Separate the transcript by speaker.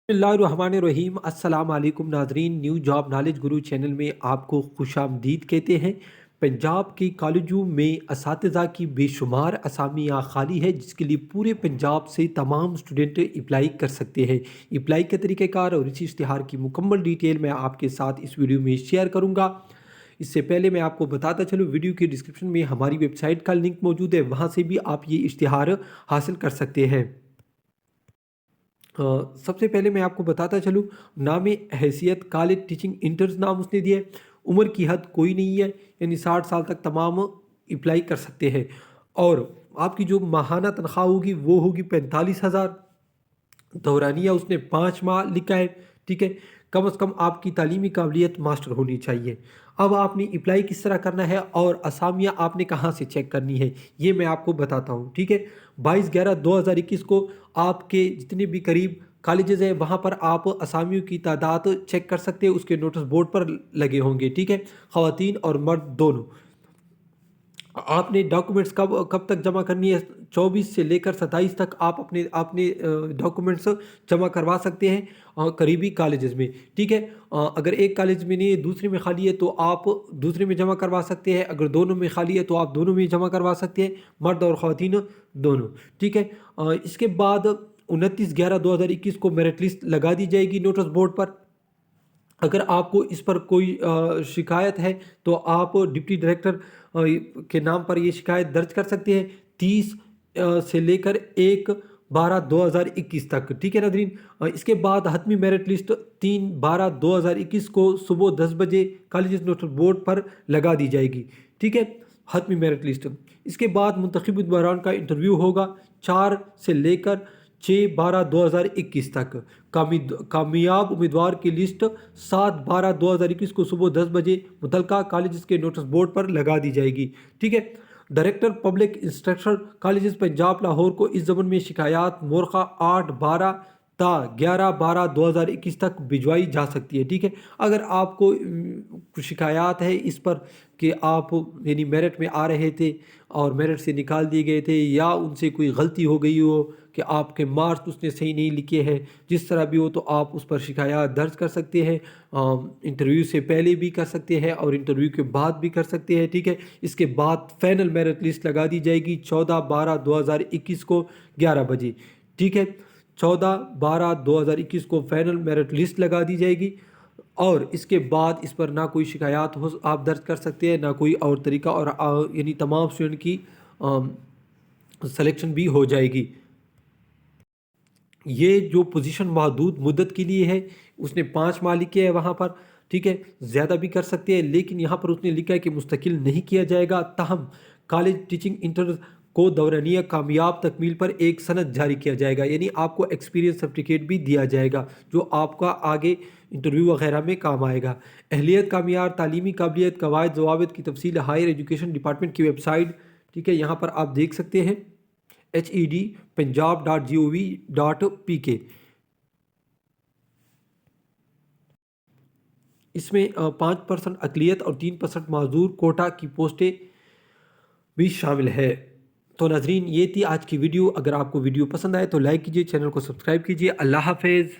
Speaker 1: बिस्मिल्लाहिर्रहमानिर्रहीम। अस्सलाम वालेकुम नाजरीन, न्यू जॉब नॉलेज गुरु चैनल में आपको खुशामदीद कहते हैं। पंजाब के कॉलेजों में असातिज़ा की बेशुमार असामियाँ खाली है, जिसके लिए पूरे पंजाब से तमाम स्टूडेंट अप्लाई कर सकते हैं। अप्लाई के तरीक़ेकार और इसी इश्तिहार की मुकम्मल डिटेल मैं आपके साथ इस वीडियो में शेयर करूँगा। इससे पहले मैं आपको बताता चलूँ, वीडियो के डिस्क्रिप्शन में हमारी वेबसाइट का लिंक मौजूद है, वहाँ से भी आप ये इश्तिहार हासिल कर सकते हैं। सबसे पहले मैं आपको बताता चलूँ, नाम हैसियत कॉलेज टीचिंग इंटर्स नाम उसने दिया है। उम्र की हद कोई नहीं है, यानी 60 साल तक तमाम अप्लाई कर सकते हैं। और आपकी जो माहाना तनख्वाह होगी वो होगी 45,000। दौरानिया उसने 5 माह लिखा है, ठीक है। कम से कम आपकी तालीमी काबिलियत मास्टर होनी चाहिए। अब आपने अप्लाई किस तरह करना है और असामियाँ आपने कहाँ से चेक करनी है, ये मैं आपको बताता हूँ, ठीक है। 22/11/2021 को आपके जितने भी करीब कॉलेजेस हैं वहाँ पर आप असामियों की तादाद चेक कर सकते हैं, उसके नोटिस बोर्ड पर लगे होंगे, ठीक है। ख़वातीन और मर्द दोनों। आपने डॉक्यूमेंट्स कब कब तक जमा करनी है, 24 से लेकर 27 तक आप अपने अपने डॉक्यूमेंट्स जमा करवा सकते हैं करीबी कॉलेजेस में, ठीक है। अगर एक कॉलेज में नहीं है, दूसरे में खाली है, तो आप दूसरे में जमा करवा सकते हैं। अगर दोनों में खाली है तो आप दोनों में जमा करवा सकते हैं, मर्द और ख़वातीन दोनों, ठीक है। इसके बाद 29/11/2021 को मेरिट लिस्ट लगा दी जाएगी नोटिस बोर्ड पर। अगर आपको इस पर कोई शिकायत है तो आप डिप्टी डायरेक्टर के नाम पर ये शिकायत दर्ज कर सकते हैं 30 से लेकर 1/12/2021 तक, ठीक है नाज़रीन। इसके बाद हतमी मेरिट लिस्ट 3/12/2021 को सुबह 10 बजे कॉलेज नोटिस बोर्ड पर लगा दी जाएगी, ठीक है, हतमी मेरिट लिस्ट। इसके बाद मुंतखब उम्मीदवारों का इंटरव्यू होगा 4 से लेकर 6/12/2021 तक। कामयाब उम्मीदवार की लिस्ट 7/12/2021 को सुबह 10 बजे मुतलका कॉलेज के नोटिस बोर्ड पर लगा दी जाएगी, ठीक है। Director public instruction college Punjab Lahore को इस ज़मन में शिकायत मोरखा 8/12 ता 11/12/2021 तक भिजवाई जा सकती है, ठीक है। अगर आपको कुछ शिकायत है इस पर कि आप यानी मेरिट में आ रहे थे और मेरिट से निकाल दिए गए थे, या उनसे कोई गलती हो गई हो कि आपके मार्क्स उसने सही नहीं लिखे हैं, जिस तरह भी हो, तो आप उस पर शिकायत दर्ज कर सकते हैं। इंटरव्यू से पहले भी कर सकते हैं और इंटरव्यू के बाद भी कर सकते हैं, ठीक है। इसके बाद फाइनल मेरिट लिस्ट लगा दी जाएगी 14/12/2021 को 11 बजे, ठीक है। 14/12/2021 को फाइनल मेरिट लिस्ट लगा दी जाएगी और इसके बाद इस पर ना कोई शिकायत हो आप दर्ज कर सकते हैं, ना कोई और तरीका, और यानी तमाम स्टूडेंट की सिलेक्शन भी हो जाएगी। ये जो पोजीशन महदूद मुद्दत के लिए है, उसने 5 माह लिखे है वहाँ पर, ठीक है। ज़्यादा भी कर सकते हैं, लेकिन यहाँ पर उसने लिखा है कि मुस्तकिल नहीं किया जाएगा। ताहम कॉलेज टीचिंग इंटर को दौरानिया कामयाब तकमील पर एक सनद जारी किया जाएगा, यानी आपको एक्सपीरियंस सर्टिफिकेट भी दिया जाएगा जो आपका आगे इंटरव्यू वगैरह में काम आएगा। अहलियत का मियार, तालीमी काबिलियत, कवायद ज़वाबित की तफसील हायर एजुकेशन डिपार्टमेंट की वेबसाइट, ठीक है, यहाँ पर आप देख सकते हैं HED punjab.gov.pk। इसमें 5% अकलियत और 3% माजूर कोटा की पोस्टें भी शामिल है। तो नाजरीन, ये थी आज की वीडियो। अगर आपको वीडियो पसंद आए तो लाइक कीजिए, चैनल को सब्सक्राइब कीजिए। अल्लाह हाफिज़।